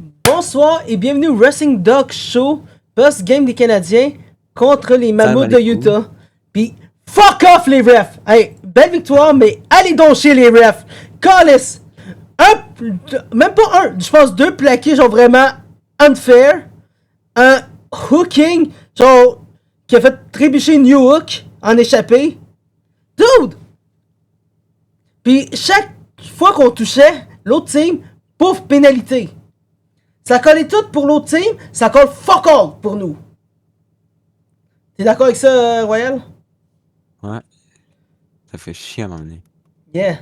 Bonsoir et bienvenue au Wrestling Dog Show, post-game des Canadiens contre les Mammouths de Utah. Puis, fuck off les refs! Hey, belle victoire, mais allez donc chez les refs! Callis! Même pas un, je pense deux plaqués, genre vraiment unfair. Un hooking, genre, qui a fait trébucher New Hook en échappé. Dude! Puis, chaque fois qu'on touchait l'autre team, pouf, pénalité. Ça collait tout pour l'autre team, ça colle fuck all pour nous. T'es d'accord avec ça, Royal? Ouais. Ça fait chier à m'emmener. Yeah.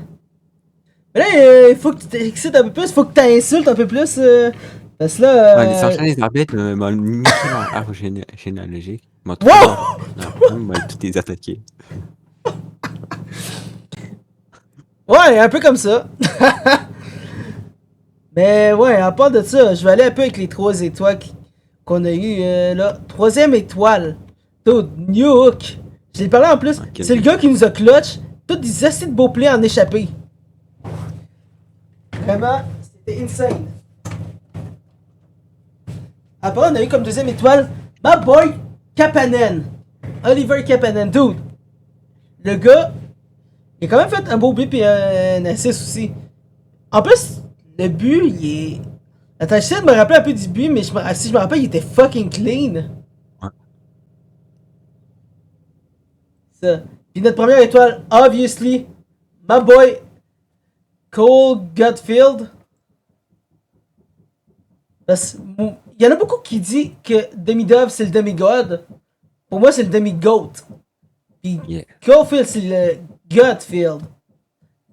Mais là, il faut que tu t'excites un peu plus, faut que t'insultes un peu plus. Parce que là. Ouais, les enchaînements des arbitres m'ont niqué leur arbre généalogique. M'a tout m'a tous les attaqués. Ouais, un peu comme ça. Mais ouais, à part de ça, je vais aller un peu avec les 3 étoiles qu'on a eu là. 3ème étoile. Dude, New Hook. J'ai parlé en plus. Okay. C'est le gars qui nous a clutch. Tous des assez de beaux plays en échappé. Vraiment, c'était insane. Après, on a eu comme 2ème étoile my boy Kapanen. Oliver Kapanen. Dude, le gars, il a quand même fait un beau but et un assist aussi. En plus, le but, il est. Attends, j'essaie de me rappeler un peu du but, mais si je me rappelle, il était fucking clean. Ouais. Ça. Puis notre première étoile, obviously, my boy Cole Gutfield. Parce il y en a beaucoup qui disent que Demi-Dove c'est le Demi-God. Pour moi, c'est le Demi-Goat. Puis Caulfield, c'est le Gutfield.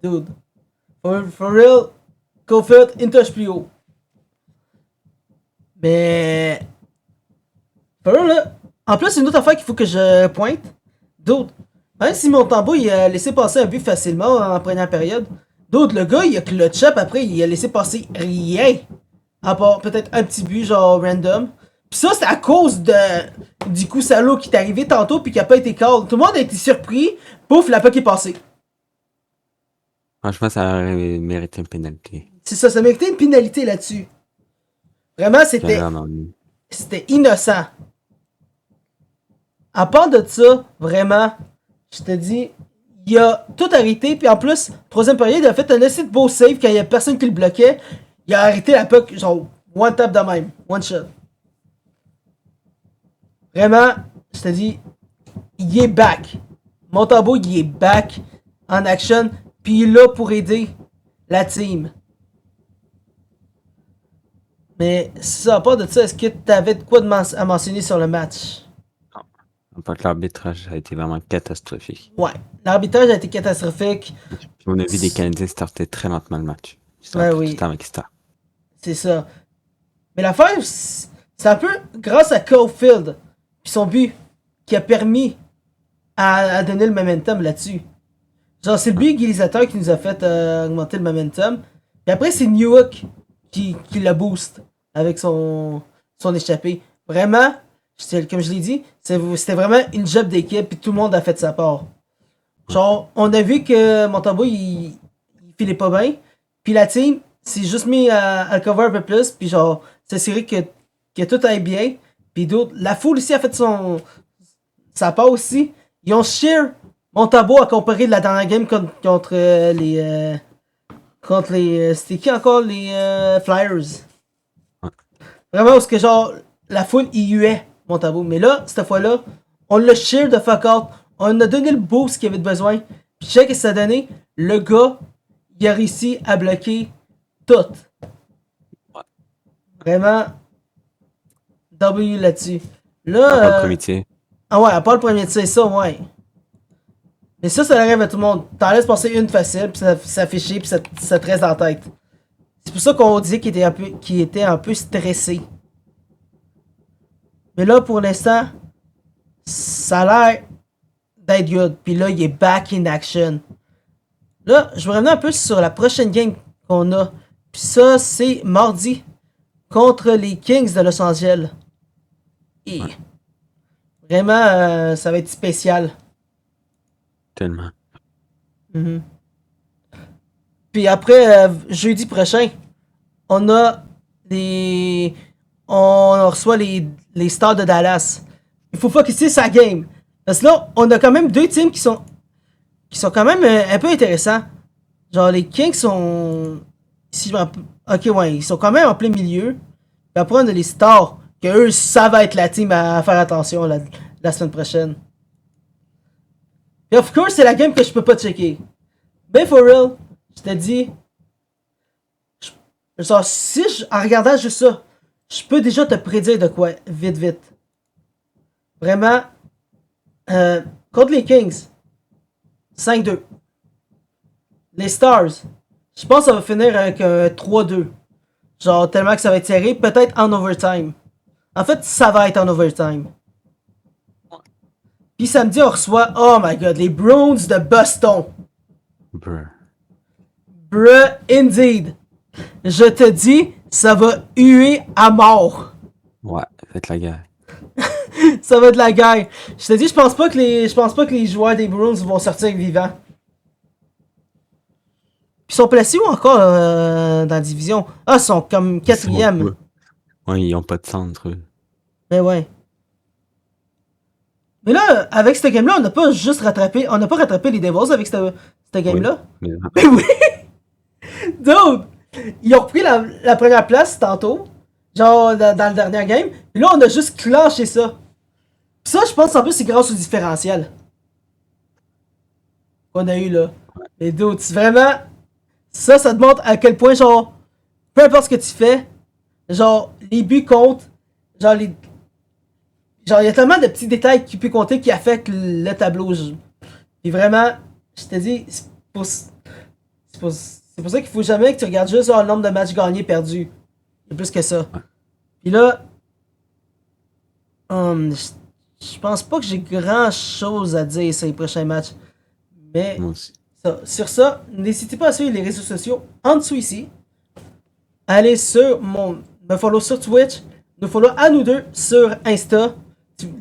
Dude. For real, Caulfield, une touche plus haut. Mais. For real, là. En plus, une autre affaire qu'il faut que je pointe. Dude. Même si Montembeau, il a laissé passer un but facilement en première période. Dude, le gars, il a clutch up après, il a laissé passer rien. À part peut-être un petit but, genre random. Pis ça, c'est à cause du coup salaud qui est arrivé tantôt pis qui a pas été call. Tout le monde a été surpris. Pouf, la puck est passée. Franchement, ça aurait mérité une pénalité. C'est ça, ça méritait une pénalité là-dessus. Vraiment, c'était innocent. À part de ça, vraiment, je te dis, il a tout arrêté. Puis en plus, 3ème période, il a fait un assez de beau save quand il y a personne qui le bloquait. Il a arrêté la puck, genre, one tap de même. One shot. Vraiment, je te dis, il est back. Montembeau, il est back en action. Puis il est là pour aider la team. Mais ça, à part de ça, est-ce que t'avais de quoi à mentionner sur le match? Non. Pas que l'arbitrage a été vraiment catastrophique. Ouais, l'arbitrage a été catastrophique. Puis on a vu des Canadiens starter très lentement le match. Ouais, oui. Tout avec Star. C'est ça. Mais l'affaire, c'est un peu grâce à Caulfield puis son but qui a permis à donner le momentum là-dessus. Genre, c'est le but égalisateur qui nous a fait augmenter le momentum. Puis après, c'est New Hook qui le boost avec son échappée. Vraiment, comme je l'ai dit, c'était vraiment une job d'équipe puis tout le monde a fait sa part. Genre, on a vu que Montembeau, il filait pas bien. Puis la team s'est juste mis à le cover un peu plus. Puis genre, s'assurer que tout aille bien. Puis d'autres, la foule ici a fait sa part aussi. Ils ont cheer Montembeau à comparer de la dernière game contre les... c'était qui encore? Les Flyers. Vraiment, parce que genre, la foule y huait Montembeau. Mais là, cette fois-là, on l'a cheer de fuck out. On a donné le boost qu'il avait besoin. Puis tu sais ce que ça a donné? Le gars, il a réussi à bloquer tout. Vraiment, W là-dessus. Là. À part le premier tir. Ah ouais, à part le premier tir, ça, ouais. Mais ça arrive à tout le monde. T'en laisses passer une facile, puis ça fait chier, puis ça te reste dans la tête. C'est pour ça qu'on disait qu'il était un peu stressé. Mais là, pour l'instant, ça a l'air d'être good. Puis là, il est back in action. Là, je vais revenir un peu sur la prochaine game qu'on a. Puis ça, c'est mardi contre les Kings de Los Angeles. Et vraiment, ça va être spécial. Tellement. Puis après, jeudi prochain, on a les on reçoit les Stars de Dallas. Il faut focusser sa game. Parce que là, on a quand même deux teams qui sont quand même un peu intéressants. Genre, les Kings sont. Si je me rappelle- Ok, ouais, ils sont quand même en plein milieu. Puis après, on a les Stars, que eux, ça va être la team à faire attention la semaine prochaine. Et of course, c'est la game que je peux pas checker. Ben, for real, je te dis. Genre, en regardant juste ça, je peux déjà te prédire de quoi, vite, vite. Vraiment, contre les Kings, 5-2. Les Stars, je pense que ça va finir avec un 3-2. Genre, tellement que ça va être serré, peut-être en overtime. En fait, ça va être en overtime. Puis samedi, on reçoit, oh my god, les Browns de Boston. Bruh. Bruh, indeed. Je te dis, ça va huer à mort. Ouais, faites la guerre. Ça va être la guerre. Je te dis, je pense pas que les joueurs des Browns vont sortir vivants. Puis ils sont placés où encore dans la division? Ah, ils sont comme Ils sont- quatrième. Ouais, ils ont pas de centre, eux. Mais ouais. Mais là, avec cette game-là, on n'a pas juste rattrapé. On n'a pas rattrapé les Devils avec cette game-là. Mais Mais oui! Dude! Ils ont repris la première place tantôt. Genre dans le dernier game. Puis là, on a juste clenché ça. Puis ça, je pense en plus, c'est grâce au différentiel qu'on a eu là. Les dudes, c'est vraiment. Ça te montre à quel point, genre, peu importe ce que tu fais, genre, les buts comptent. Genre, genre, il y a tellement de petits détails qui peuvent compter qui affectent le tableau. Puis vraiment, je te dis, c'est pour ça qu'il faut jamais que tu regardes juste genre, le nombre de matchs gagnés, perdus. Il y a plus que ça. Puis là, je pense pas que j'ai grand chose à dire sur les prochains matchs. Mais moi aussi. sur ça, n'hésitez pas à suivre les réseaux sociaux en dessous ici. Allez me follow sur Twitch, nous follow à nous deux sur Insta.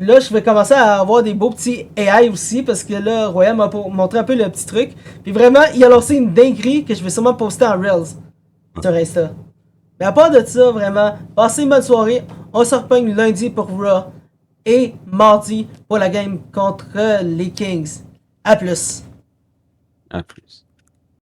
Là, je vais commencer à avoir des beaux petits AI aussi parce que là, Royal m'a montré un peu le petit truc. Puis vraiment, il a lancé une dinguerie que je vais sûrement poster en Reels sur Insta. Mais à part de ça, vraiment, passez une bonne soirée. On se repogne lundi pour Raw et mardi pour la game contre les Kings. À plus. À plus.